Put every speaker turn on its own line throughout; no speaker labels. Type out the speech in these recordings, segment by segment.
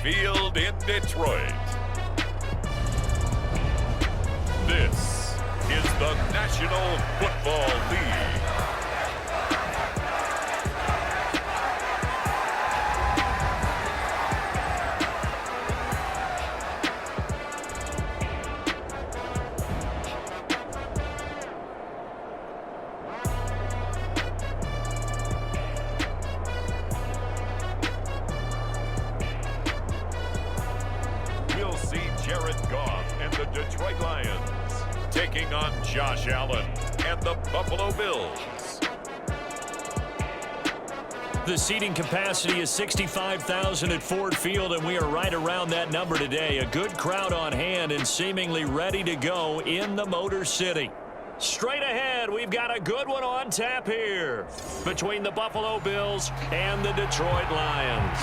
Field in Detroit. This is the National Football League. We'll see Jared Goff and the Detroit Lions taking on Josh Allen and the Buffalo Bills.
The seating capacity is 65,000 at Ford Field, and we are right around that number today. A good crowd on hand and seemingly ready to go in the Motor City. Straight ahead, we've got a good one on tap here between the Buffalo Bills and the Detroit Lions.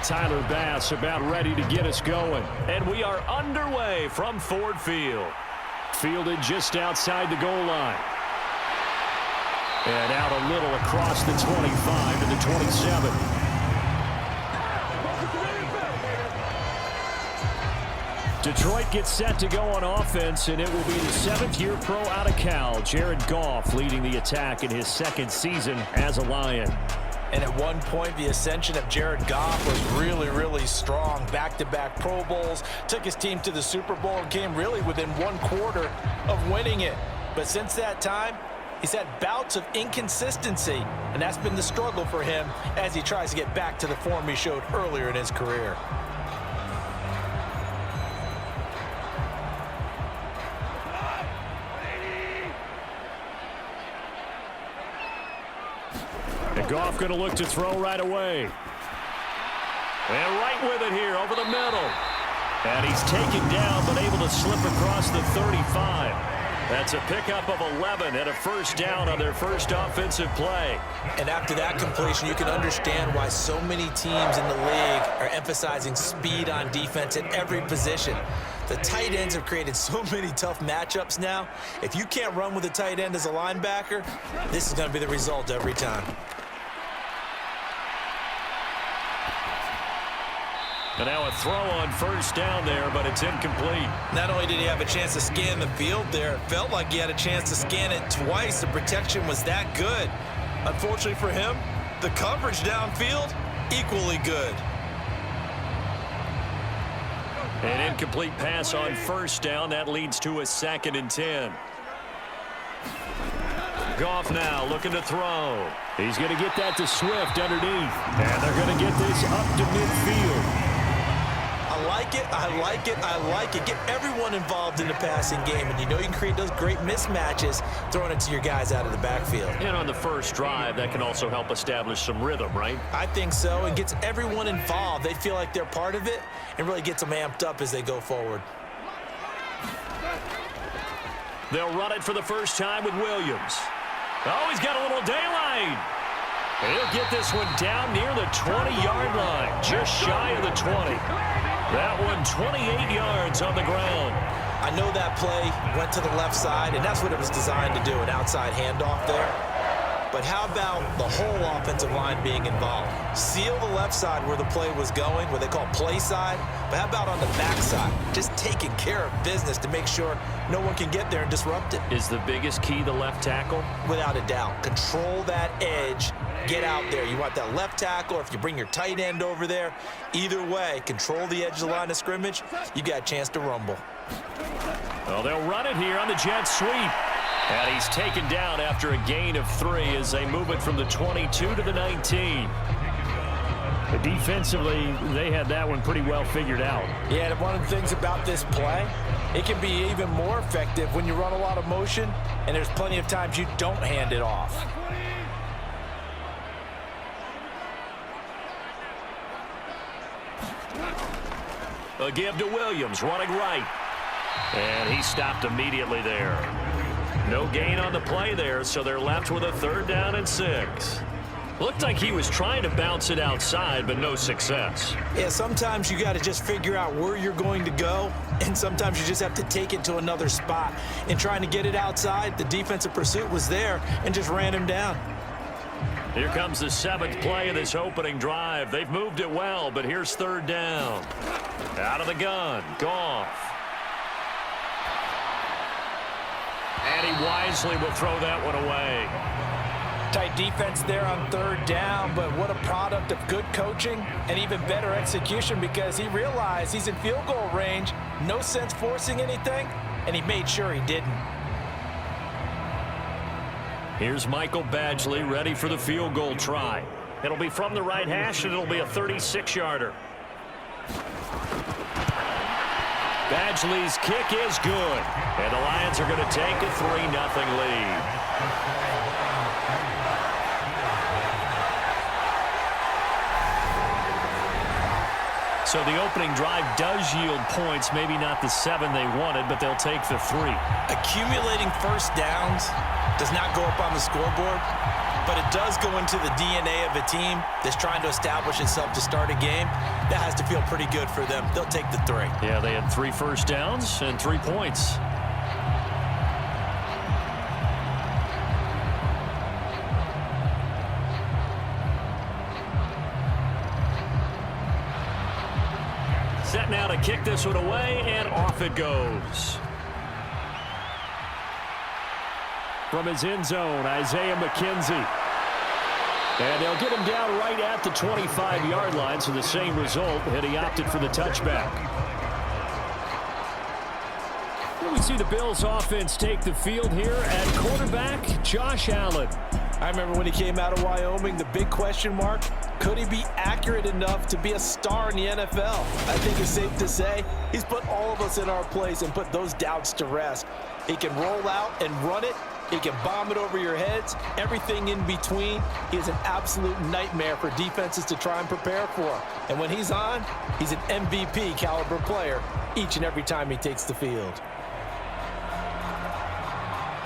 Tyler Bass about ready to get us going. And we are underway from Ford Field. Fielded just outside the goal line. And out a little across the 25 to the 27. Detroit gets set to go on offense, and it will be the seventh-year pro out of Cal, Jared Goff, leading the attack in his second season as a Lion.
And at one point, the ascension of Jared Goff was really, really strong. Back-to-back Pro Bowls, took his team to the Super Bowl, and came really within one quarter of winning it. But since that time, he's had bouts of inconsistency, and that's been the struggle for him as he tries to get back to the form he showed earlier in his career.
And Goff going to look to throw right away. And right with it here over the middle. And he's taken down but able to slip across the 35. That's a pickup of 11 and a first down on their first offensive play.
And after that completion, you can understand why so many teams in the league are emphasizing speed on defense at every position. The tight ends have created so many tough matchups now. If you can't run with a tight end as a linebacker, this is going to be the result every time.
And now a throw on first down there, but it's incomplete.
Not only did he have a chance to scan the field there, it felt like he had a chance to scan it twice. The protection was that good. Unfortunately for him, the coverage downfield, equally good.
An incomplete pass on first down. That leads to a 2nd and 10. Goff now looking to throw. He's going to get that to Swift underneath. And they're going to get this up to midfield.
I like it, I like it, I like it. Get everyone involved in the passing game, and you know you can create those great mismatches throwing it to your guys out of the backfield.
And on the first drive, that can also help establish some rhythm, right?
I think so. It gets everyone involved. They feel like they're part of it and really gets them amped up as they go forward.
They'll run it for the first time with Williams. Oh, he's got a little daylight. He'll get this one down near the 20-yard line, just shy of the 20. That one 28 yards on the ground.
I know that play went to the left side, and that's what it was designed to do, an outside handoff there. But how about the whole offensive line being involved? Seal the left side where the play was going, what they call play side. But how about on the back side? Just taking care of business to make sure no one can get there and disrupt it.
Is the biggest key the left tackle?
Without a doubt. Control that edge. Get out there. You want that left tackle, or if you bring your tight end over there, either way, control the edge of the line of scrimmage, you got a chance to rumble.
Well, they'll run it here on the jet sweep. And he's taken down after a gain of 3 as they move it from the 22 to the 19. Defensively, they had that one pretty well figured out.
Yeah, and one of the things about this play, it can be even more effective when you run a lot of motion and there's plenty of times you don't hand it off.
A give to Williams, running right. And he stopped immediately there. No gain on the play there, so they're left with a 3rd down and 6. Looked like he was trying to bounce it outside, but no success.
Yeah, sometimes you got to just figure out where you're going to go, and sometimes you just have to take it to another spot. In trying to get it outside, the defensive pursuit was there and just ran him down.
Here comes the 7th play of this opening drive. They've moved it well, but here's 3rd down. Out of the gun, Goff. And he wisely will throw that one away.
Tight defense there on 3rd down, but what a product of good coaching and even better execution, because he realized he's in field goal range. No sense forcing anything, and he made sure he didn't.
Here's Michael Badgley ready for the field goal try. It'll be from the right hash, and it'll be a 36-yarder. Badgley's kick is good, and the Lions are going to take a 3-0 lead. So the opening drive does yield points, maybe not the 7 they wanted, but they'll take the 3.
Accumulating first downs does not go up on the scoreboard, but it does go into the DNA of a team that's trying to establish itself to start a game. That has to feel pretty good for them. They'll take the 3.
Yeah, they had 3 first downs and 3 points. Set now to kick this one away, and off it goes. From his end zone, Isaiah McKenzie. And they'll get him down right at the 25-yard line, so the same result, and he opted for the touchback. We see the Bills offense take the field here at quarterback, Josh Allen.
I remember when he came out of Wyoming, the big question mark, could he be accurate enough to be a star in the NFL? I think it's safe to say he's put all of us in our place and put those doubts to rest. He can roll out and run it. He can bomb it over your heads. Everything in between. He is an absolute nightmare for defenses to try and prepare for. And when he's on, he's an MVP caliber player each and every time he takes the field.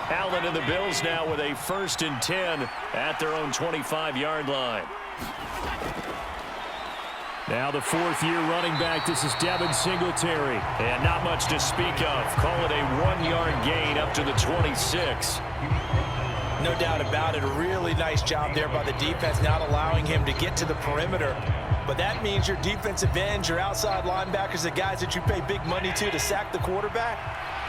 Allen and the Bills now with a 1st and 10 at their own 25-yard line. Now the 4th-year running back. This is Devin Singletary. And not much to speak of. Call it a 1-yard gain up to the 26.
No doubt about it. A really nice job there by the defense, not allowing him to get to the perimeter. But that means your defensive ends, your outside linebackers, the guys that you pay big money to sack the quarterback,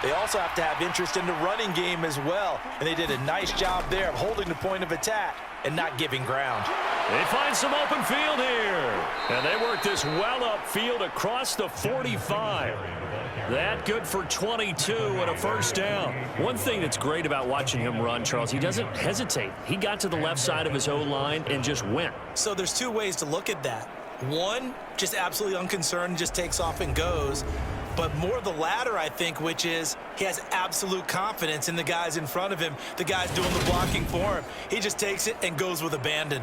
they also have to have interest in the running game as well. And they did a nice job there of holding the point of attack and not giving ground.
They find some open field here. And they work this well upfield across the 45. That good for 22 and a 1st down. One thing that's great about watching him run, Charles, he doesn't hesitate. He got to the left side of his O-line and just went.
So there's 2 ways to look at that. One, just absolutely unconcerned, just takes off and goes. But more the latter, I think, which is he has absolute confidence in the guys in front of him, the guys doing the blocking for him. He just takes it and goes with abandon.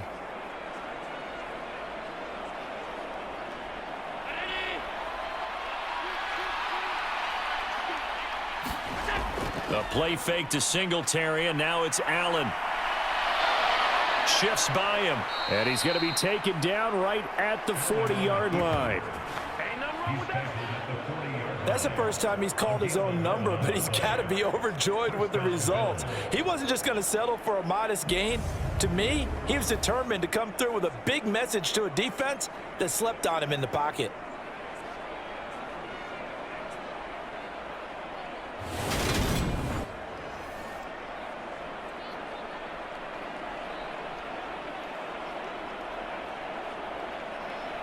A play fake to Singletary, and now it's Allen. Shifts by him, and he's going to be taken down right at the 40-yard line.
That's the first time he's called his own number, but he's got to be overjoyed with the results. He wasn't just going to settle for a modest gain. To me, he was determined to come through with a big message to a defense that slept on him in the pocket.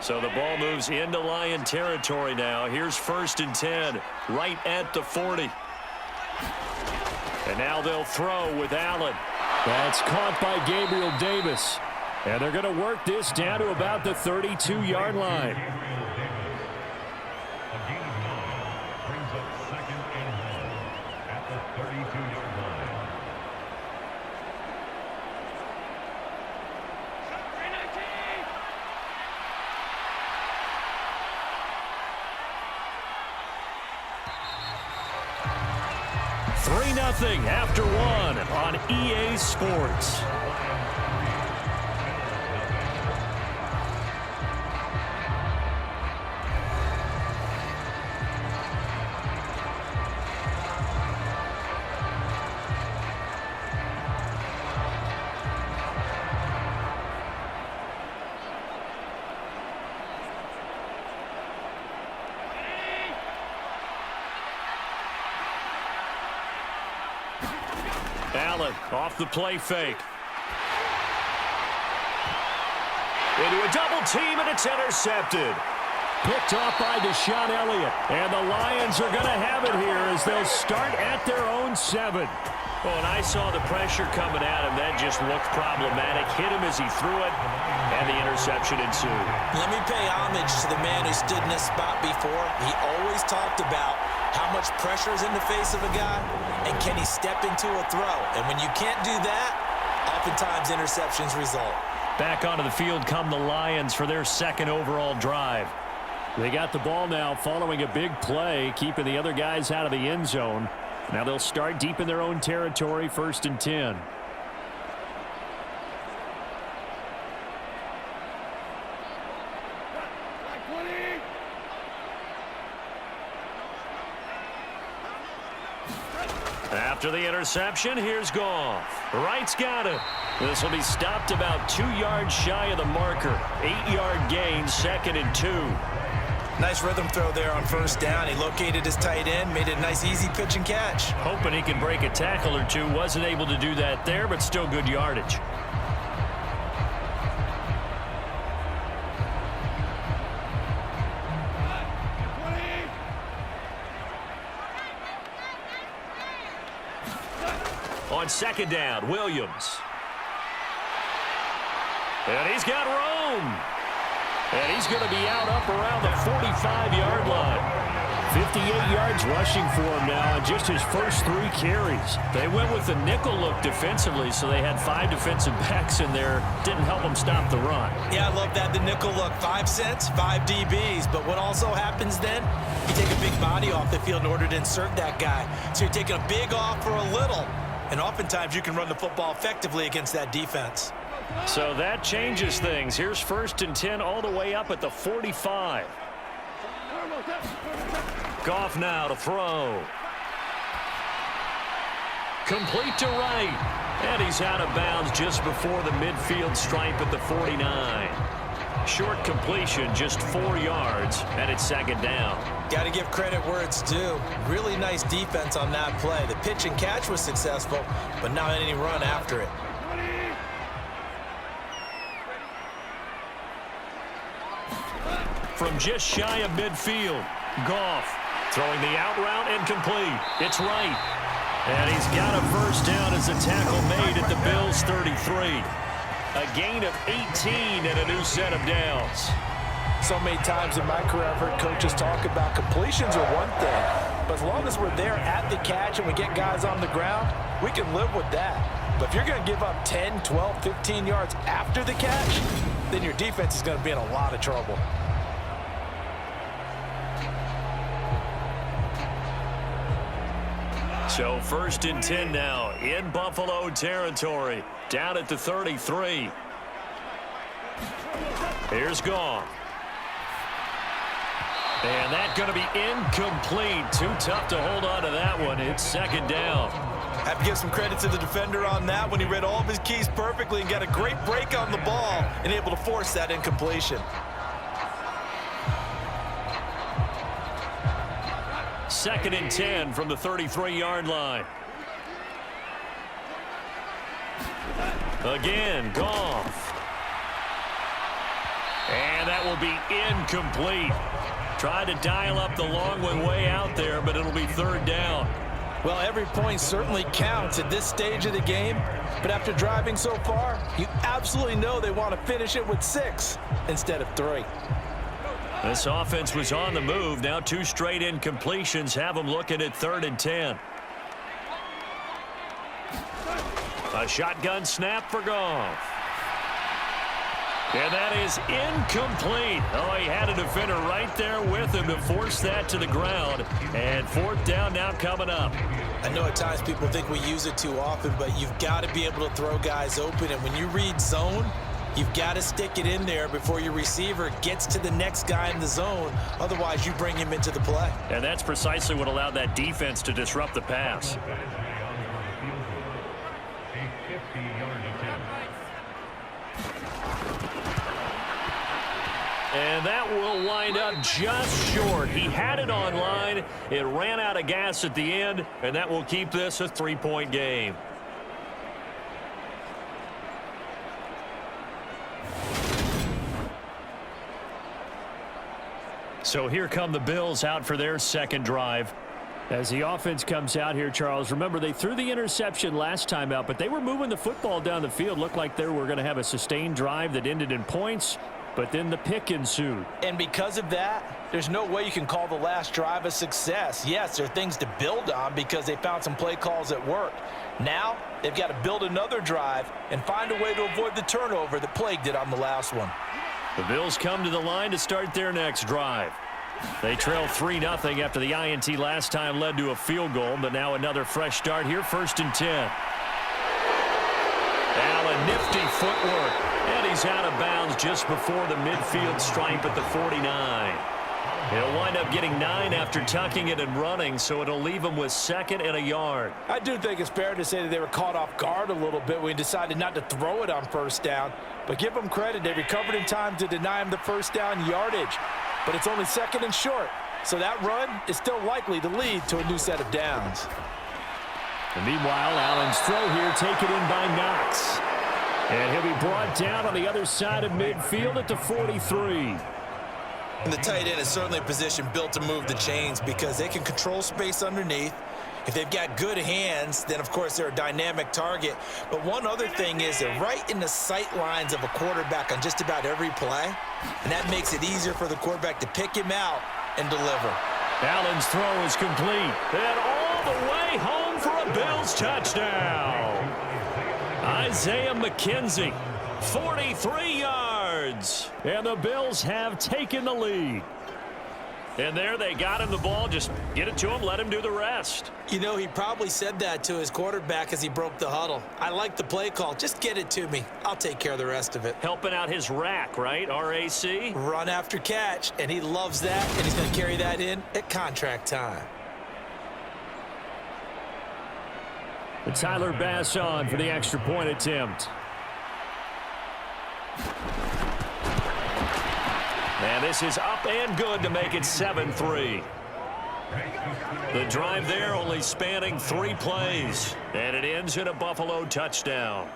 So the ball moves into Lion territory now. Here's 1st and 10, right at the 40. And now they'll throw with Allen. That's caught by Gabriel Davis. And they're going to work this down to about the 32-yard line. after one on EA Sports. Allen off the play fake. Into a double team, and it's intercepted. Picked off by Deshaun Elliott. And the Lions are going to have it here as they'll start at their own 7.
Well, and I saw the pressure coming at him. That just looked problematic. Hit him as he threw it, and the interception ensued.
Let me pay homage to the man who stood in this spot before. He always talked about how much pressure is in the face of a guy, and can he step into a throw. And when you can't do that, oftentimes interceptions result.
Back onto the field come the Lions for their second overall drive. They got the ball now following a big play, keeping the other guys out of the end zone. Now they'll start deep in their own territory, 1st and 10. After the interception, here's Goff. Wright's got it. This will be stopped about 2 yards shy of the marker. 8-yard gain, 2nd and 2.
Nice rhythm throw there on 1st down. He located his tight end, made it a nice easy pitch and catch.
Hoping he can break a tackle or two. Wasn't able to do that there, but still good yardage. On 2nd down, Williams. And he's got room. And he's going to be out up around the 45-yard line. 58 yards rushing for him now on just his first 3 carries. They went with the nickel look defensively, so they had 5 defensive backs in there. Didn't help them stop the run.
Yeah, I love that, the nickel look. 5 cents, 5 DBs. But what also happens then, you take a big body off the field in order to insert that guy. So you're taking a big off for a little. And oftentimes you can run the football effectively against that defense.
So that changes things. Here's 1st and 10 all the way up at the 45. Goff now to throw. Complete to Wright. And he's out of bounds just before the midfield stripe at the 49. Short completion, just 4 yards, and it's 2nd down.
Got to give credit where it's due. Really nice defense on that play. The pitch and catch was successful, but not any run after it.
From just shy of midfield, Goff throwing the out route incomplete. It's Wright. And he's got a 1st down as a tackle made at the Bills' 33. A gain of 18 and a new set of downs.
So many times in my career I've heard coaches talk about completions are one thing, but as long as we're there at the catch and we get guys on the ground, we can live with that. But if you're going to give up 10, 12, 15 yards after the catch, then your defense is going to be in a lot of trouble.
So 1st and 10 now in Buffalo territory, down at the 33. Here's Goff. And that's going to be incomplete. Too tough to hold on to that one. It's 2nd down.
Have to give some credit to the defender on that when he read all of his keys perfectly and got a great break on the ball and able to force that incompletion.
2nd and 10 from the 33-yard line. Again, Goff. And that will be incomplete. Tried to dial up the long one way out there, but it'll be 3rd down.
Well, every point certainly counts at this stage of the game, but after driving so far, you absolutely know they want to finish it with 6 instead of 3.
This offense was on the move. Now 2 straight incompletions have them looking at 3rd and 10. A shotgun snap for Goff. And that is incomplete. Oh, he had a defender right there with him to force that to the ground. And fourth down now coming up.
I know at times people think we use it too often, but you've got to be able to throw guys open. And when you read zone, you've got to stick it in there before your receiver gets to the next guy in the zone. Otherwise, you bring him into the play.
And that's precisely what allowed that defense to disrupt the pass. And that will wind up just short. He had it on line. It ran out of gas at the end, and that will keep this a 3-point game. So here come the Bills out for their second drive. As the offense comes out here, Charles, remember they threw the interception last time out, but they were moving the football down the field. Looked like they were going to have a sustained drive that ended in points. But then the pick ensued.
And because of that, there's no way you can call the last drive a success. Yes, there are things to build on because they found some play calls that worked. Now, they've got to build another drive and find a way to avoid the turnover that plagued it on the last one.
The Bills come to the line to start their next drive. They trail 3-0 after the INT last time led to a field goal, but now another fresh start here, 1st and 10. Allen, nifty footwork. And he's out of bounds just before the midfield stripe at the 49. He'll wind up getting 9 after tucking it and running, so it'll leave him with 2nd and a yard.
I do think it's fair to say that they were caught off guard a little bit when he decided not to throw it on 1st down. But give them credit. They recovered in time to deny him the 1st down yardage. But it's only 2nd and short. So that run is still likely to lead to a new set of downs.
And meanwhile, Allen's throw here taken in by Knox. And he'll be brought down on the other side of midfield at the 43.
And the tight end is certainly a position built to move the chains because they can control space underneath. If they've got good hands, then, of course, they're a dynamic target. But one other thing is they're right in the sight lines of a quarterback on just about every play. And that makes it easier for the quarterback to pick him out and deliver.
Allen's throw is complete. And all the way home for a Bills touchdown. Isaiah McKenzie, 43 yards. And the Bills have taken the lead. And there they got him the ball. Just get it to him, let him do the rest.
You know, he probably said that to his quarterback as he broke the huddle. I like the play call. Just get it to me. I'll take care of the rest of it.
Helping out his rack, right? RAC?
Run after catch, and he loves that, and he's going to carry that in at contract time.
And Tyler Bass on for the extra point attempt. And this is up and good to make it 7-3. The drive there only spanning 3 plays. And it ends in a Buffalo touchdown.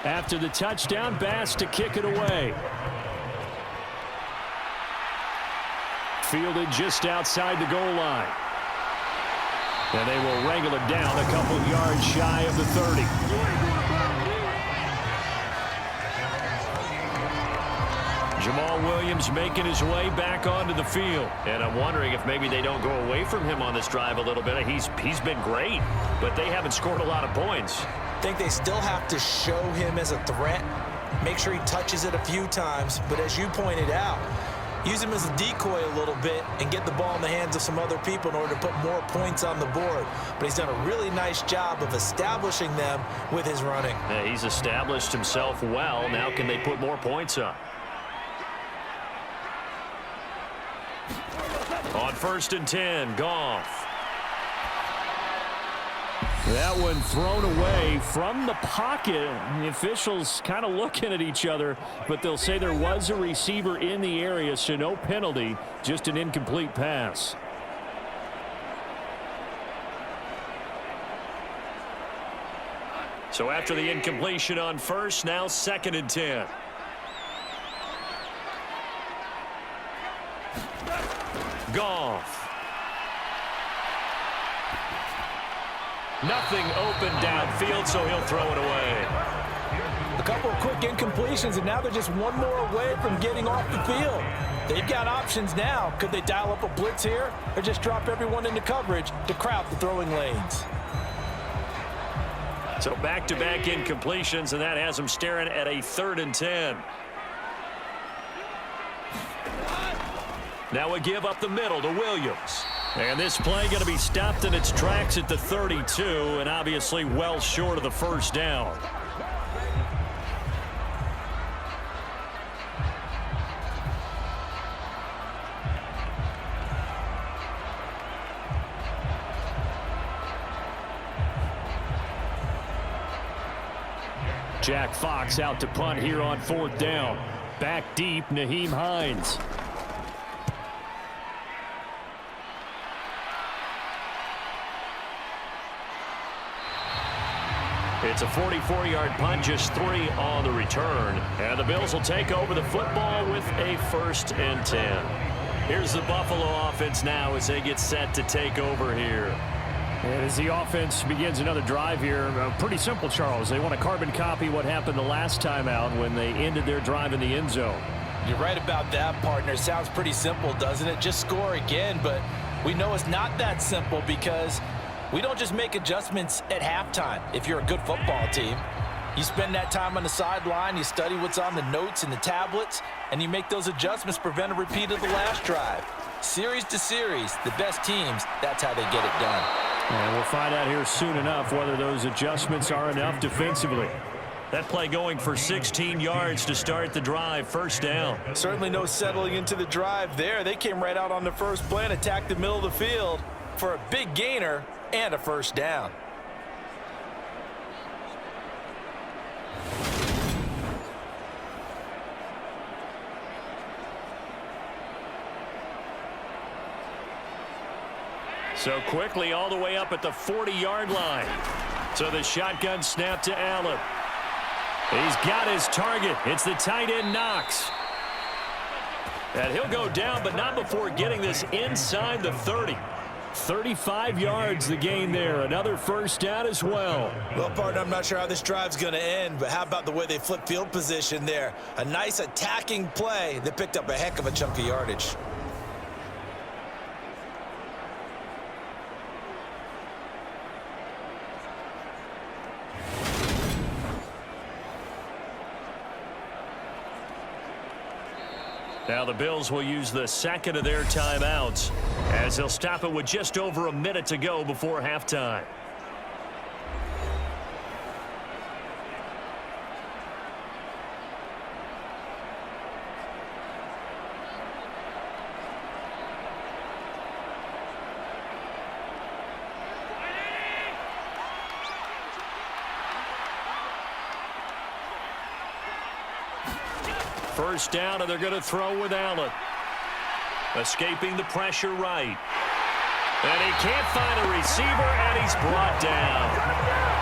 After the touchdown, Bass to kick it away. Fielded just outside the goal line. And they will wrangle it down a couple yards shy of the 30. Jamal Williams making his way back onto the field. And I'm wondering if maybe they don't go away from him on this drive a little bit. He's been great, but they haven't scored a lot of points.
I think they still have to show him as a threat, make sure he touches it a few times, but as you pointed out, use him as a decoy a little bit and get the ball in the hands of some other people in order to put more points on the board. But he's done a really nice job of establishing them with his running.
Yeah, he's established himself well. Now can they put more points up? On 1st and 10, Goff. That one thrown away from the pocket. The officials kind of looking at each other, but they'll say there was a receiver in the area, so no penalty, just an incomplete pass. So after the incompletion on first, now 2nd and 10. Goff. Nothing open downfield, so he'll throw it away.
A couple of quick incompletions, and now they're just one more away from getting off the field. They've got options now. Could they dial up a blitz here or just drop everyone into coverage to crowd the throwing lanes?
So back-to-back incompletions, and that has them staring at a 3rd and 10. Now a give up the middle to Williams. And this play going to be stopped in its tracks at the 32, and obviously well short of the first down. Jack Fox out to punt here on 4th down. Back deep, Nyheim Hines. It's a 44-yard punt, just 3 on the return. And the Bills will take over the football with a 1st and 10. Here's the Buffalo offense now as they get set to take over here. And as the offense begins another drive here, pretty simple, Charles. They want to carbon copy what happened the last time out when they ended their drive in the end zone.
You're right about that, partner. Sounds pretty simple, doesn't it? Just score again, but we know it's not that simple because we don't just make adjustments at halftime if you're a good football team. You spend that time on the sideline, you study what's on the notes and the tablets, and you make those adjustments, prevent a repeat of the last drive. Series to series, the best teams, that's how they get it done.
And we'll find out here soon enough whether those adjustments are enough defensively. That play going for 16 yards to start the drive, 1st down.
Certainly no settling into the drive there. They came right out on the first play and attacked the middle of the field for a big gainer and a 1st down.
So quickly all the way up at the 40-yard line. So the shotgun snap to Allen. He's got his target. It's the tight end Knox. And he'll go down, but not before getting this inside the 30. 35 yards the gain there. Another 1st down as well.
Well, partner, I'm not sure how this drive's going to end, but how about the way they flip field position there? A nice attacking play that picked up a heck of a chunk of yardage.
Now the Bills will use the 2nd of their timeouts as they'll stop it with just over a minute to go before halftime. First down, and they're going to throw with Allen. Escaping the pressure right. And he can't find a receiver, and he's brought down.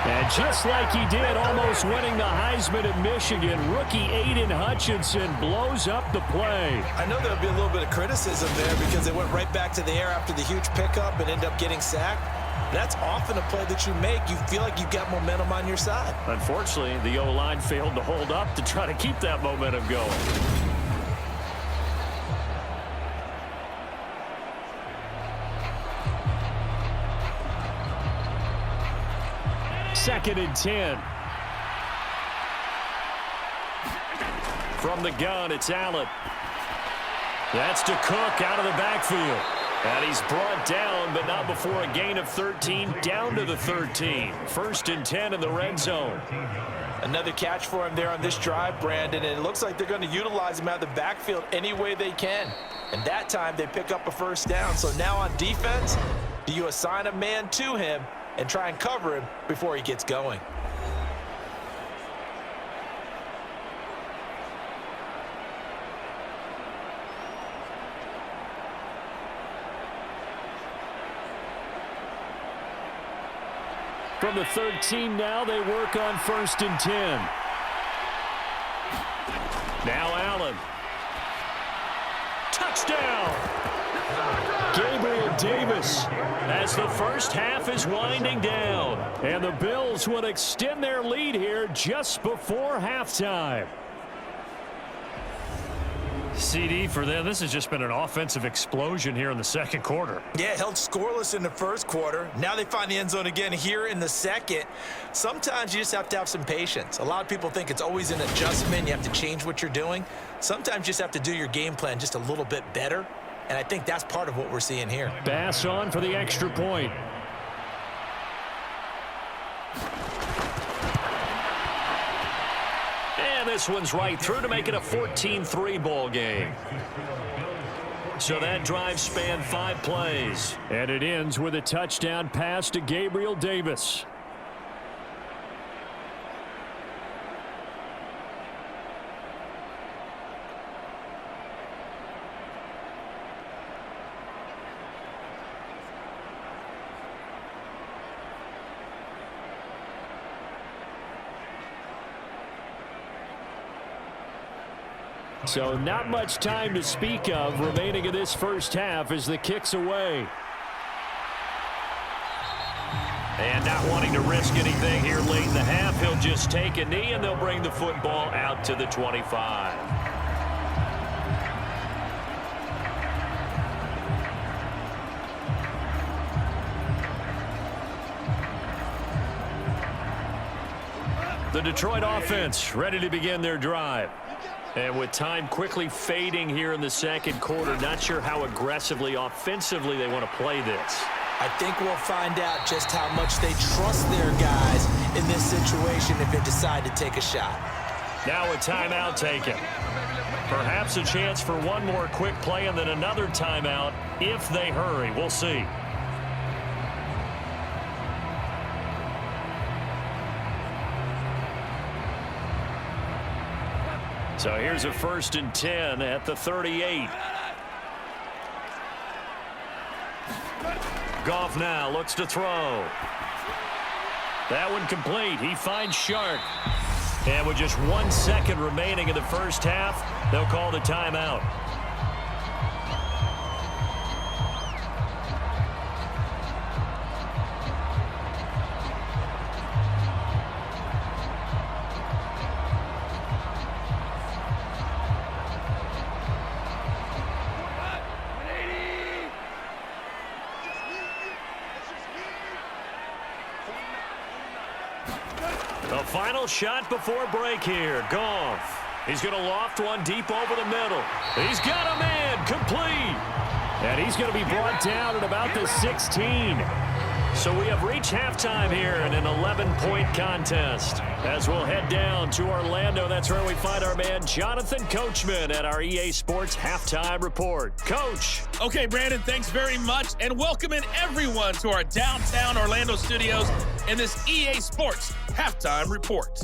And just like he did, almost winning the Heisman at Michigan, rookie Aiden Hutchinson blows up the play.
I know there'll be a little bit of criticism there because they went right back to the air after the huge pickup and end up getting sacked. That's often a play that you make. You feel like you've got momentum on your side.
Unfortunately, the O-line failed to hold up to try to keep that momentum going. Second and 10. From the gun, it's Allen. That's to Cook out of the backfield. And he's brought down, but not before a gain of 13, down to the 13. 1st and 10 in the red zone.
Another catch for him there on this drive, Brandon, and it looks like they're going to utilize him out of the backfield any way they can. And that time they pick up a 1st down. So now on defense, do you assign a man to him and try and cover him before he gets going.
From the 13 now, they work on 1st and 10. Now Allen. Touchdown! Gabriel Davis as the first half is winding down. And the Bills would extend their lead here just before halftime. CD for them, this has just been an offensive explosion here in the second quarter.
Yeah, held scoreless in the first quarter. Now they find the end zone again here in the second. Sometimes you just have to have some patience. A lot of people think it's always an adjustment. You have to change what you're doing. Sometimes you just have to do your game plan just a little bit better. And I think that's part of what we're seeing here.
Bass on for the extra point. And this one's right through to make it a 14-3 ball game. So that drive spanned 5 plays. And it ends with a touchdown pass to Gabriel Davis. So not much time to speak of remaining in this first half as the kick's away. And not wanting to risk anything here late in the half, he'll just take a knee and they'll bring the football out to the 25. The Detroit offense ready to begin their drive. And with time quickly fading here in the second quarter, not sure how aggressively, offensively they want to play this.
I think we'll find out just how much they trust their guys in this situation if they decide to take a shot.
Now a timeout taken. Perhaps a chance for one more quick play and then another timeout if they hurry. We'll see. So here's a 1st and 10 at the 38. Goff now looks to throw. That one complete. He finds Shark. And with just 1 second remaining in the first half, they'll call the timeout. The final shot before break here. Goff. He's going to loft one deep over the middle. He's got a man complete. And he's going to be brought down at about the 16. So we have reached halftime here in an 11-point contest. As we'll head down to Orlando, that's where we find our man Jonathan Coachman at our EA Sports Halftime Report. Coach.
Okay, Brandon, thanks very much. And welcoming everyone to our downtown Orlando studios in this EA Sports Halftime Report.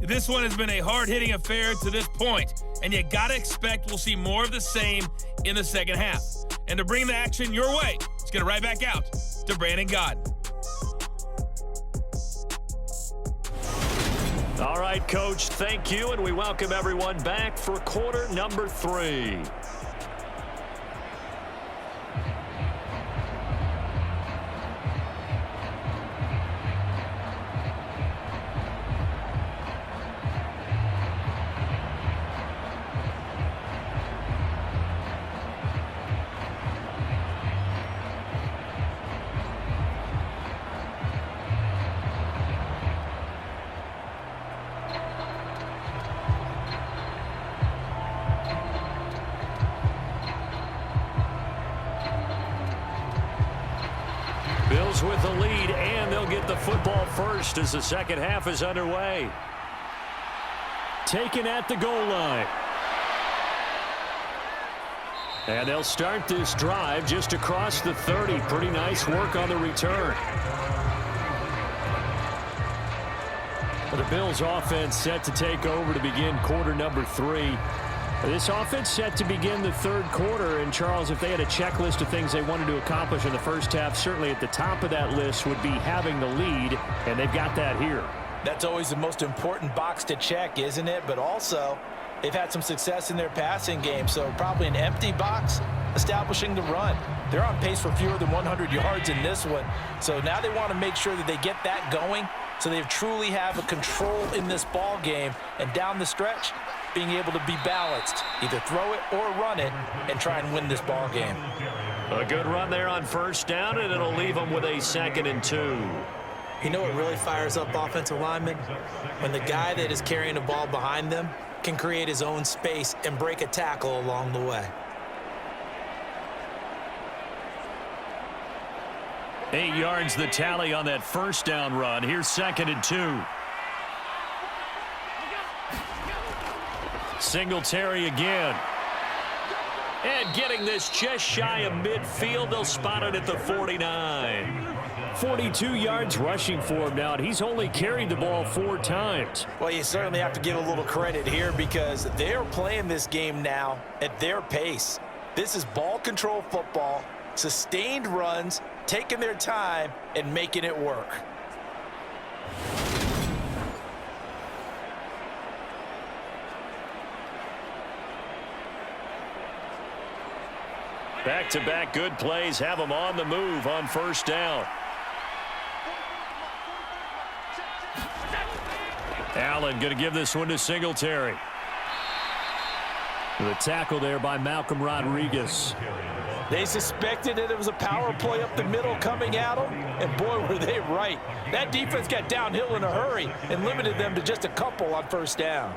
This one has been a hard-hitting affair to this point, and you got to expect we'll see more of the same in the second half. And to bring the action your way, let's get it right back out to Brandon Godden.
All right, Coach, thank you, and we welcome everyone back for quarter number 3. Bills with the lead, and they'll get the football first as the second half is underway. Taken at the goal line. And they'll start this drive just across the 30. Pretty nice work on the return. The Bills offense set to take over to begin quarter number 3. This offense set to begin the third quarter. And, Charles, if they had a checklist of things they wanted to accomplish in the first half, certainly at the top of that list would be having the lead, and they've got that here.
That's always the most important box to check, isn't it? But also, they've had some success in their passing game, so probably an empty box establishing the run. They're on pace for fewer than 100 yards in this one, so now they want to make sure that they get that going so they truly have a control in this ball game, and down the stretch, being able to be balanced, either throw it or run it, and try and win this ball game.
A good run there on first down, and it'll leave them with a 2nd and 2.
You know what really fires up offensive linemen? When the guy that is carrying the ball behind them can create his own space and break a tackle along the way.
8 yards the tally on that first down run. Here's 2nd and 2. Singletary again. And getting this just shy of midfield. They'll spot it at the 49. 42 yards rushing for him now, and he's only carried the ball 4 times.
Well, you certainly have to give a little credit here because they're playing this game now at their pace. This is ball control football, sustained runs, taking their time and making it work.
Back-to-back good plays have them on the move on first down. Allen going to give this one to Singletary. The tackle there by Malcolm Rodriguez.
They suspected that it was a power play up the middle coming at them, and boy, were they right. That defense got downhill in a hurry and limited them to just a couple on first down.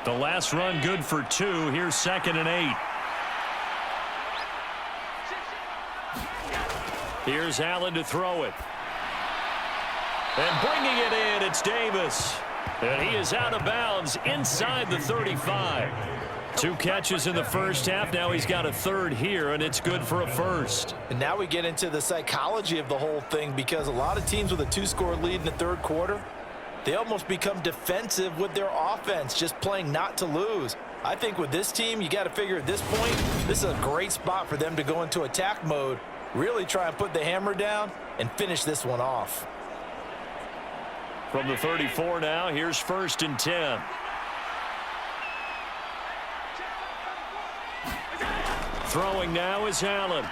The last run good for 2. Here's 2nd and 8. Here's Allen to throw it. And bringing it in, it's Davis. And he is out of bounds inside the 35. 2 catches in the first half. Now he's got a 3rd here, and it's good for a 1st.
And now we get into the psychology of the whole thing because a lot of teams with a 2-score lead in the third quarter, they almost become defensive with their offense, just playing not to lose. I think with this team, you got to figure at this point, this is a great spot for them to go into attack mode, really try and put the hammer down and finish this one off.
From the 34 now, here's 1st and 10. Throwing now is Allen.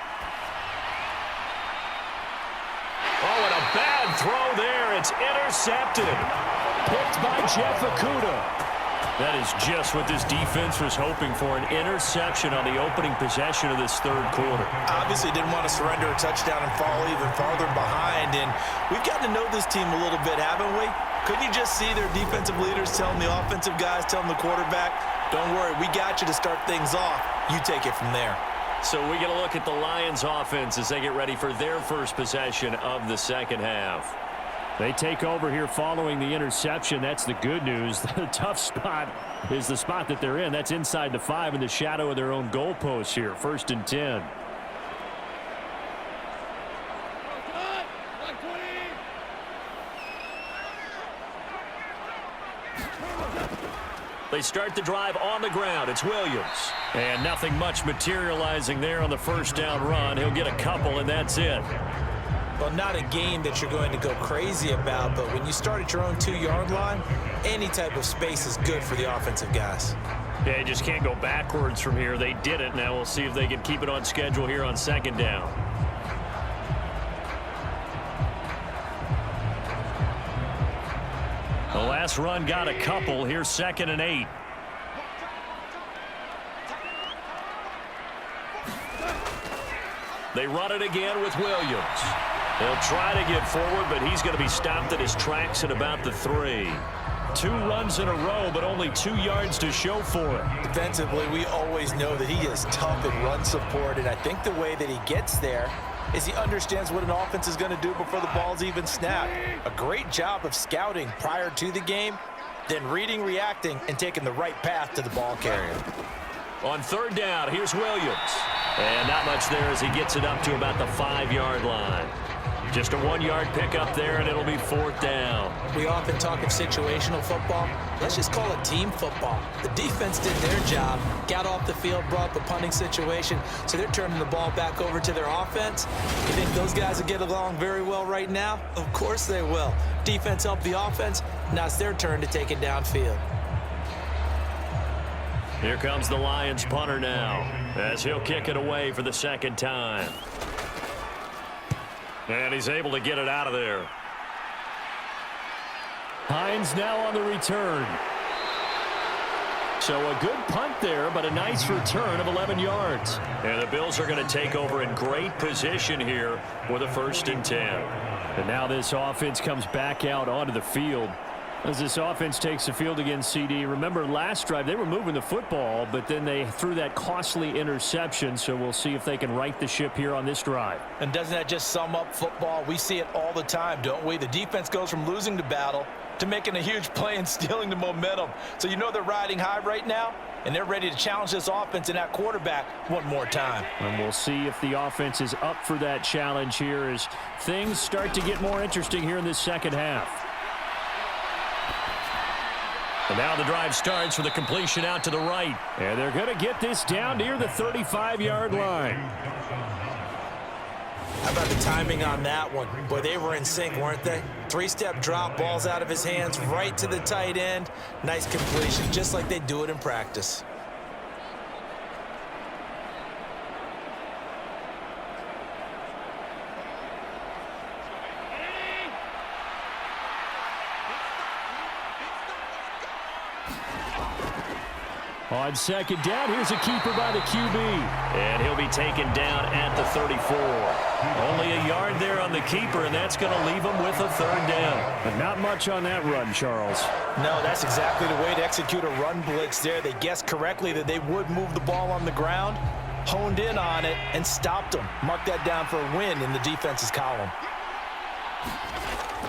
Oh, and a bad throw there. It's intercepted. Picked by Jeff Okudah. That is just what this defense was hoping for, an interception on the opening possession of this third quarter.
Obviously didn't want to surrender a touchdown and fall even farther behind, and we've gotten to know this team a little bit, haven't we? Couldn't you just see their defensive leaders telling the offensive guys, telling the quarterback, don't worry, we got you to start things off. You take it from there.
So we get a look at the Lions offense as they get ready for their first possession of the second half. They take over here following the interception. That's the good news. The tough spot is the spot that they're in. That's inside the 5 in the shadow of their own goalpost here. 1st and 10. They start the drive on the ground. It's Williams. And nothing much materializing there on the first down run. He'll get a couple, and that's it.
Well, not a game that you're going to go crazy about, but when you start at your own 2-yard line, any type of space is good for the offensive guys.
Yeah, you just can't go backwards from here. They did it. Now we'll see if they can keep it on schedule here on second down. The last run got a couple. Here's 2nd and 8. They run it again with Williams. They'll try to get forward, but he's going to be stopped at his tracks at about the 3. 2 runs in a row, but only 2 yards to show for it.
Defensively, we always know that he is tough in run support, and I think the way that he gets there is he understands what an offense is going to do before the ball's even snapped. A great job of scouting prior to the game, then reading, reacting, and taking the right path to the ball carrier.
On third down, here's Williams. And not much there as he gets it up to about the 5-yard line. Just a 1-yard pickup there, and it'll be 4th down.
We often talk of situational football. Let's just call it team football. The defense did their job, got off the field, brought the punting situation, so they're turning the ball back over to their offense. You think those guys will get along very well right now? Of course they will. Defense helped the offense. Now it's their turn to take it downfield.
Here comes the Lions punter now, as he'll kick it away for the 2nd time. And he's able to get it out of there. Hines now on the return. So a good punt there, but a nice return of 11 yards. And the Bills are going to take over in great position here with a 1st and 10. And now this offense comes back out onto the field. As this offense takes the field against CD, remember last drive they were moving the football, but then they threw that costly interception, so we'll see if they can right the ship here on this drive.
And doesn't that just sum up football? We see it all the time, don't we? The defense goes from losing the battle to making a huge play and stealing the momentum. So you know they're riding high right now, and they're ready to challenge this offense and that quarterback one more time.
And we'll see if the offense is up for that challenge here as things start to get more interesting here in this 2nd half. And now the drive starts with a completion out to the right. And they're going to get this down near the 35-yard line.
How about the timing on that one? Boy, they were in sync, weren't they? 3-step drop, balls out of his hands, right to the tight end. Nice completion, just like they do it in practice.
On 2nd down, here's a keeper by the QB. And he'll be taken down at the 34. Only a yard there on the keeper, and that's going to leave him with a 3rd down. But not much on that run, Charles.
No, that's exactly the way to execute a run blitz there. They guessed correctly that they would move the ball on the ground, honed in on it, and stopped them. Mark that down for a win in the defense's column.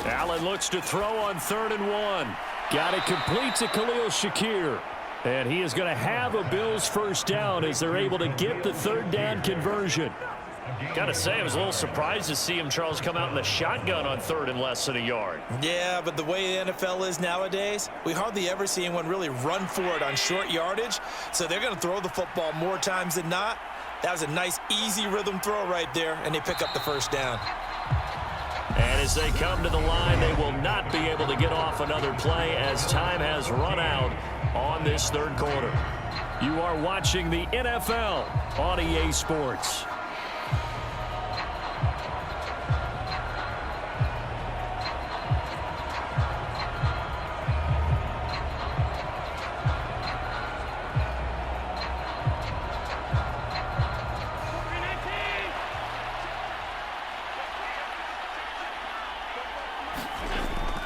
Allen looks to throw on 3rd and 1. Got it complete to Khalil Shakir. And he is going to have a Bills 1st down as they're able to get the 3rd down conversion. Got to say, I was a little surprised to see him, Charles, come out in the shotgun on 3rd and less than a yard.
Yeah, but the way the NFL is nowadays, we hardly ever see anyone really run for it on short yardage. So they're going to throw the football more times than not. That was a nice, easy rhythm throw right there, and they pick up the 1st down.
And as they come to the line, they will not be able to get off another play as time has run out on this 3rd quarter. You are watching the NFL on EA Sports.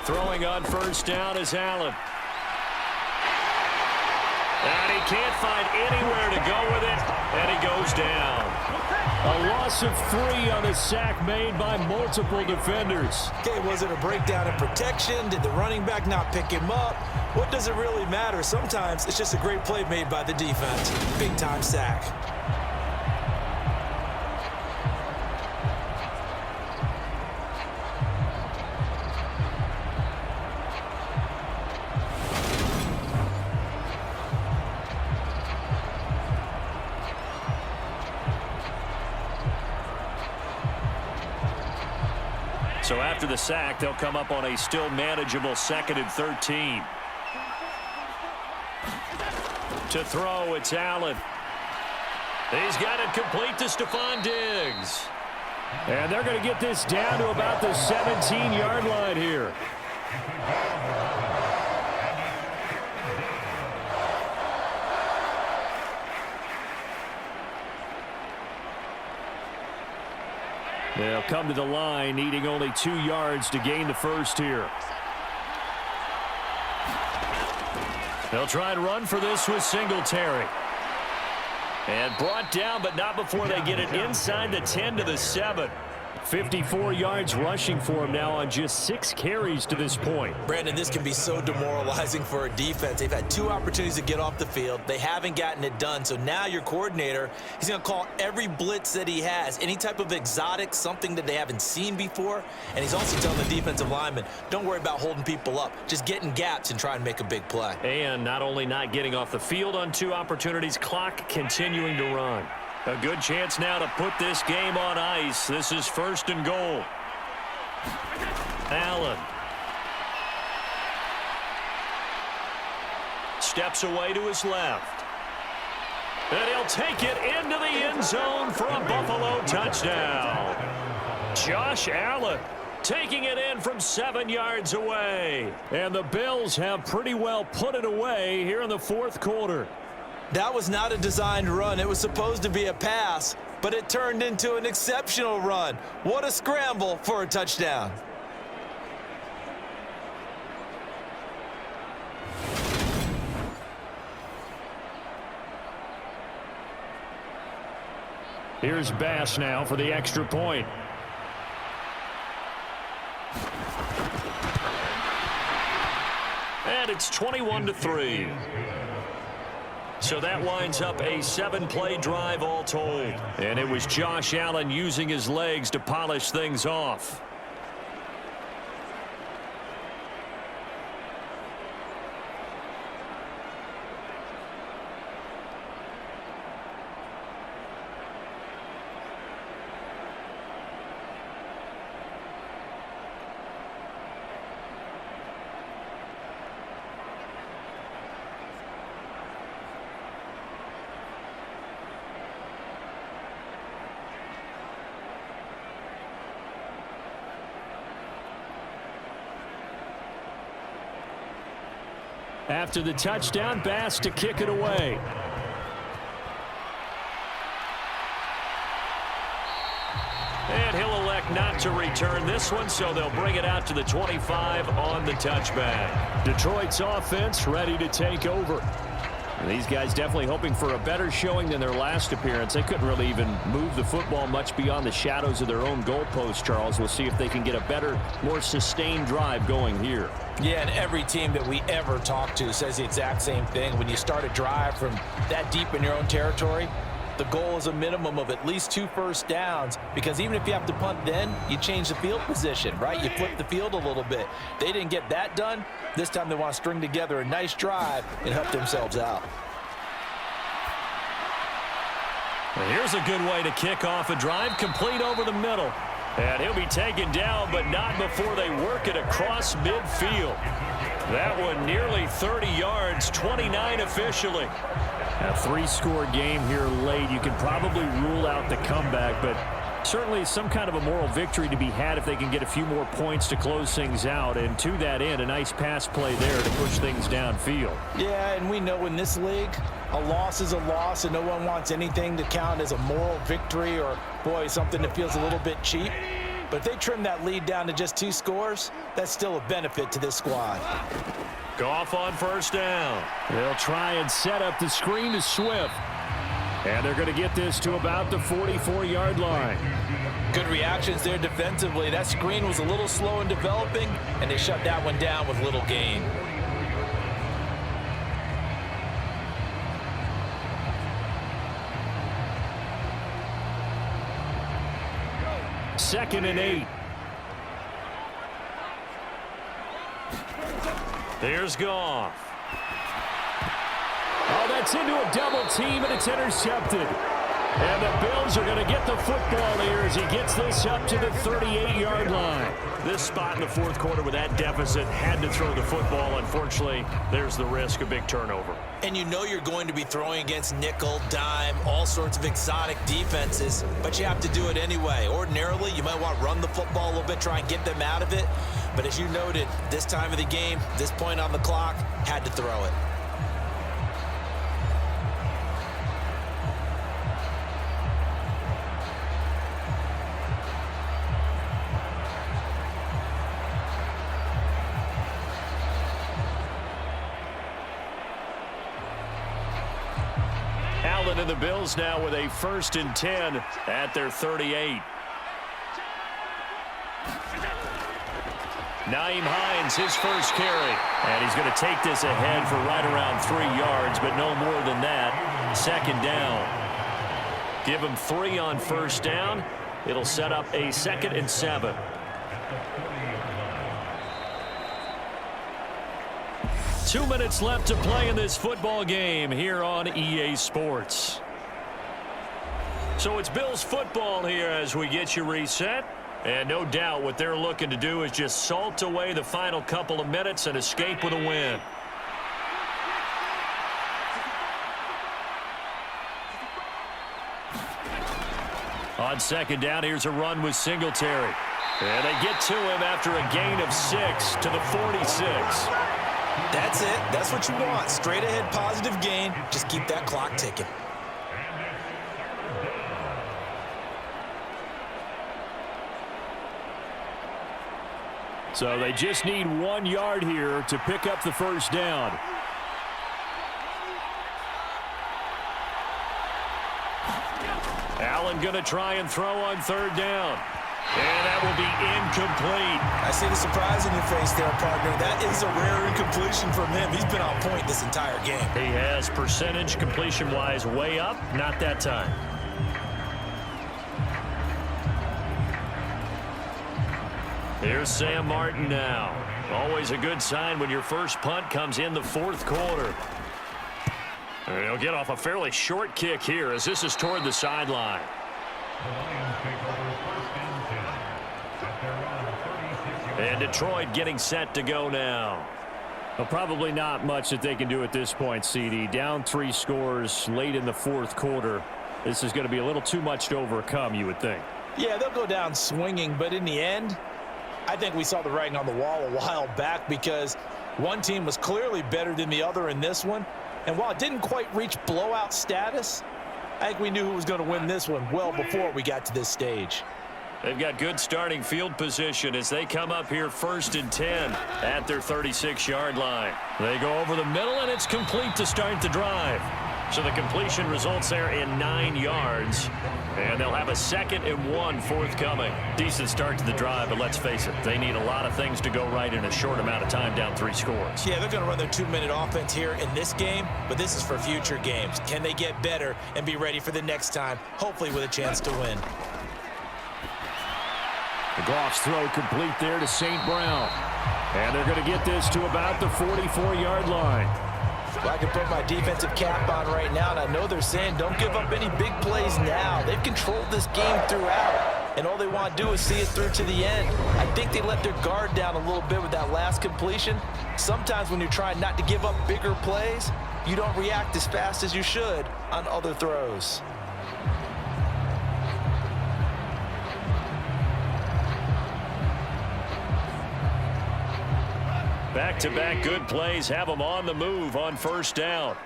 Throwing on 1st down is Allen. And he can't find anywhere to go with it, and he goes down. A loss of 3 on the sack made by multiple defenders.
Okay, was it a breakdown in protection? Did the running back not pick him up? What does it really matter? Sometimes it's just a great play made by the defense. Big-time sack.
So after the sack, they'll come up on a still manageable 2nd and 13. To throw, it's Allen. He's got it complete to Stephon Diggs. And they're going to get this down to about the 17-yard line here. They'll come to the line, needing only 2 yards to gain the 1st here. They'll try and run for this with Singletary. And brought down, but not before they get it inside the 10 to the 7. 54 yards rushing for him now on just 6 carries to this point.
Brandon, this can be so demoralizing for a defense. They've had 2 opportunities to get off the field. They haven't gotten it done. So now your coordinator, he's going to call every blitz that he has, any type of exotic, something that they haven't seen before. And he's also telling the defensive lineman, don't worry about holding people up. Just get in gaps and try and make a big play.
And not only not getting off the field on 2 opportunities, clock continuing to run. A good chance now to put this game on ice. This is 1st and goal. Allen. Steps away to his left. And he'll take it into the end zone for a Buffalo touchdown. Josh Allen taking it in from 7 yards away. And the Bills have pretty well put it away here in the 4th quarter.
That was not a designed run. It was supposed to be a pass, but it turned into an exceptional run. What a scramble for a touchdown.
Here's Bass now for the extra point. And it's 21-3. So that winds up a 7-play drive all told. And it was Josh Allen using his legs to polish things off. After the touchdown, Bass to kick it away. And he'll elect not to return this one, so they'll bring it out to the 25 on the touchback. Detroit's offense ready to take over. And these guys definitely hoping for a better showing than their last appearance. They couldn't really even move the football much beyond the shadows of their own goalpost, Charles. We'll see if they can get a better, more sustained drive going here.
Yeah, and every team that we ever talk to says the exact same thing. When you start a drive from that deep in your own territory, the goal is a minimum of at least 2 first downs, because even if you have to punt then, you change the field position, right? You flip the field a little bit. They didn't get that done. This time they want to string together a nice drive and help themselves out.
Well, here's a good way to kick off a drive, complete over the middle. And he'll be taken down, but not before they work it across midfield. That one nearly 30 yards, 29 officially. A 3-score game here late. You can probably rule out the comeback, but certainly some kind of a moral victory to be had if they can get a few more points to close things out. And to that end, a nice pass play there to push things downfield.
Yeah, and we know in this league, a loss is a loss, and no one wants anything to count as a moral victory or, boy, something that feels a little bit cheap. But if they trim that lead down to just 2 scores, that's still a benefit to this squad.
Goff on first down. They'll try and set up the screen to Swift. And they're going to get this to about the 44-yard line.
Good reactions there defensively. That screen was a little slow in developing, and they shut that one down with little gain.
Second and 8. Here's Goff. Oh, that's into a double team, and it's intercepted. And the Bills are going to get the football here as he gets this up to the 38-yard line. This spot in the 4th quarter with that deficit had to throw the football. Unfortunately, there's the risk of big turnover.
And you know you're going to be throwing against nickel, dime, all sorts of exotic defenses, but you have to do it anyway. Ordinarily, you might want to run the football a little bit, try and get them out of it. But as you noted, this time of the game, this point on the clock, had to throw it.
Allen and the Bills now with a 1st and 10 at their 38. Naeem Hines, his first carry. And he's going to take this ahead for right around 3 yards, but no more than that. Second down. Give him 3 on first down. It'll set up a 2nd and 7. Two minutes left to play in this football game here on EA Sports. So it's Bills football here as we get you reset. And no doubt what they're looking to do is just salt away the final couple of minutes and escape with a win. On second down, here's a run with Singletary. And they get to him after a gain of 6 to the 46.
That's it. That's what you want. Straight ahead positive gain. Just keep that clock ticking.
So they just need 1 yard here to pick up the first down. Allen going to try and throw on third down. And that will be incomplete.
I see the surprise in your face there, partner. That is a rare incompletion from him. He's been on point this entire game.
He has percentage completion-wise way up. Not that time. Here's Sam Martin now. Always a good sign when your first punt comes in the fourth quarter. And he'll get off a fairly short kick here as this is toward the sideline. And Detroit getting set to go now. Well, probably not much that they can do at this point, CD. Down 3 scores late in the fourth quarter. This is going to be a little too much to overcome, you would think.
Yeah, they'll go down swinging, but in the end, I think we saw the writing on the wall a while back because one team was clearly better than the other in this one. And while it didn't quite reach blowout status, I think we knew who was going to win this one well before we got to this stage.
They've got good starting field position as they come up here 1st and 10 at their 36-yard line. They go over the middle, and it's complete to start the drive. So the completion results there in 9 yards. And they'll have a 2nd and 1 forthcoming. Decent start to the drive, but let's face it, they need a lot of things to go right in a short amount of time down 3 scores.
Yeah, they're going to run their 2-minute offense here in this game, but this is for future games. Can they get better and be ready for the next time, hopefully with a chance to win?
The Goff's throw complete there to St. Brown. And they're going to get this to about the 44-yard line.
Well, I can put my defensive cap on right now, and I know they're saying don't give up any big plays now. They've controlled this game throughout, and all they want to do is see it through to the end. I think they let their guard down a little bit with that last completion. Sometimes when you're trying not to give up bigger plays, you don't react as fast as you should on other throws.
Back-to-back good plays have them on the move on first down.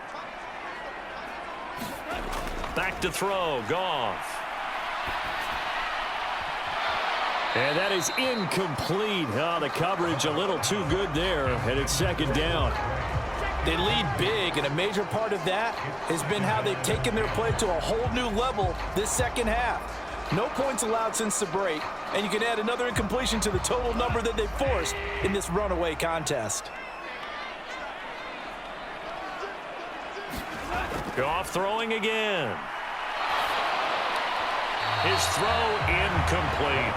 Back to throw, Goff. And that is incomplete. Oh, the coverage a little too good there, and it's 2nd down.
They lead big, and a major part of that has been how they've taken their play to a whole new level this second half. No points allowed since the break, and you can add another incompletion to the total number that they've forced in this runaway contest.
Goff throwing again. His throw incomplete.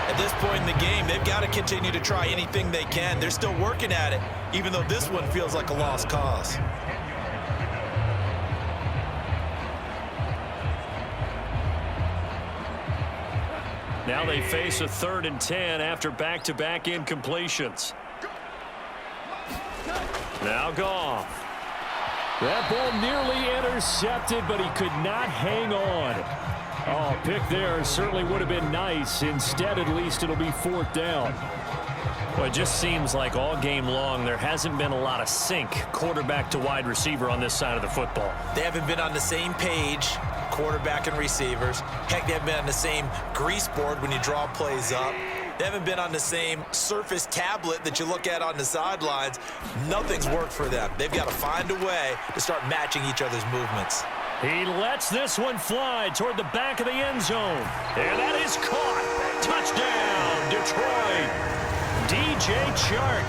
At this point in the game, they've got to continue to try anything they can. They're still working at it, even though this one feels like a lost cause.
Now they face a 3rd and 10 after back-to-back incompletions. Now Goff. That ball nearly intercepted, but he could not hang on. Oh, pick there certainly would have been nice. Instead, at least it'll be 4th down. Well, it just seems like all game long there hasn't been a lot of sync quarterback to wide receiver on this side of the football.
They haven't been on the same page, quarterback and receivers. Heck, they haven't been on the same grease board when you draw plays up. They haven't been on the same surface tablet that you look at on the sidelines. Nothing's worked for them. They've got to find a way to start matching each other's movements.
He lets this one fly toward the back of the end zone. And that is caught. Touchdown, Detroit. DJ Chark,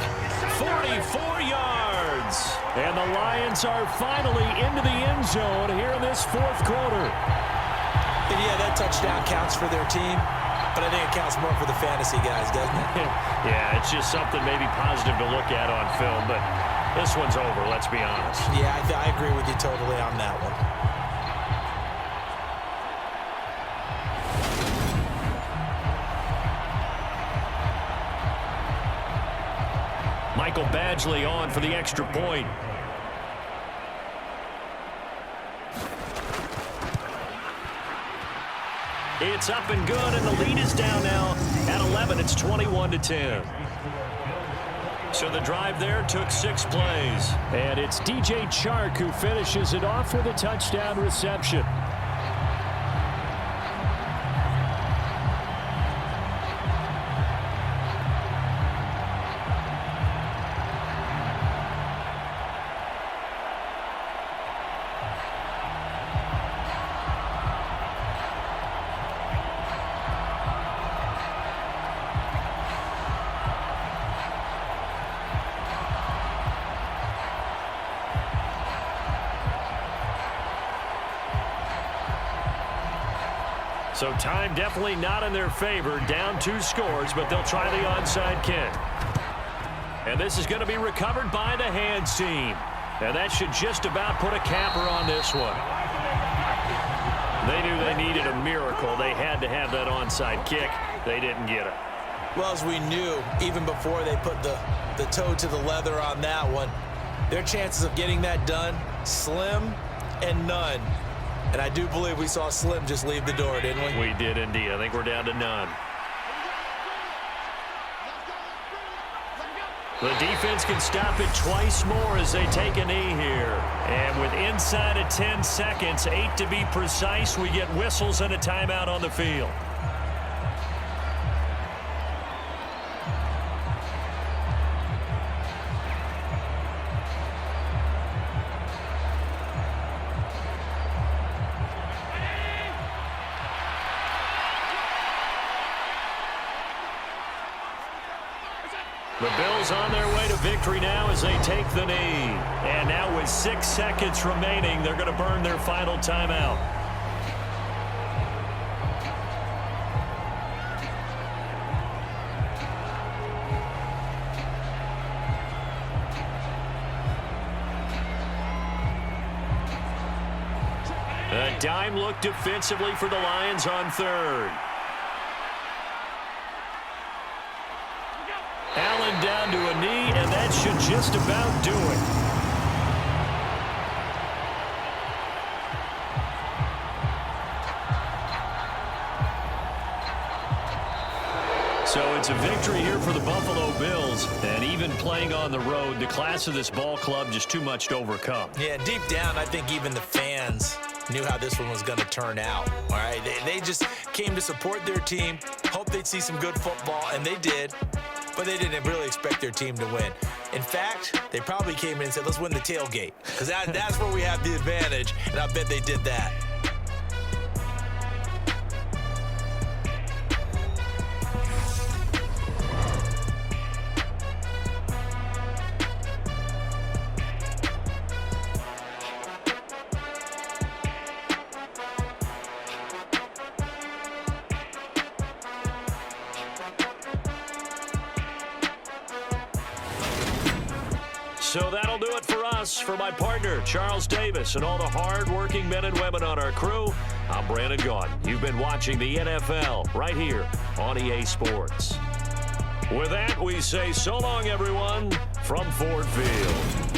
44 yards. And the Lions are finally into the end zone here in this fourth quarter.
And yeah, that touchdown counts for their team, but I think it counts more for the fantasy guys, doesn't it?
Yeah, it's just something maybe positive to look at on film, but this one's over, let's be honest.
Yeah, I agree with you totally on that one.
Michael Badgley on for the extra point. It's up and good, and the lead is down now at 11. It's 21-10. So the drive there took 6 plays. And it's DJ Chark who finishes it off with a touchdown reception. So time definitely not in their favor. Down 2 scores, but they'll try the onside kick. And this is going to be recovered by the hands team. And that should just about put a capper on this one. They knew they needed a miracle. They had to have that onside kick. They didn't get it.
Well, as we knew, even before they put the toe to the leather on that one, their chances of getting that done, slim and none. And I do believe we saw Slim just leave the door, didn't we?
We did indeed. I think we're down to none. The defense can stop it twice more as they take a knee here. And with inside of 10 seconds, 8 to be precise, we get whistles and a timeout on the field. The Bills on their way to victory now as they take the knee. And now with 6 seconds remaining, they're going to burn their final timeout. A dime look defensively for the Lions on third. Allen down to a knee, and that should just about do it. So it's a victory here for the Buffalo Bills, and even playing on the road, the class of this ball club just too much to overcome.
Yeah, deep down, I think even the fans knew how this one was going to turn out. All right, they just came to support their team, hoped they'd see some good football, and they did. But they didn't really expect their team to win. In fact, they probably came in and said, let's win the tailgate, because that's where we have the advantage, and I bet they did that.
So that'll do it for us. For my partner, Charles Davis, and all the hard-working men and women on our crew, I'm Brandon Gaudin. You've been watching the NFL right here on EA Sports. With that, we say so long, everyone, from Ford Field.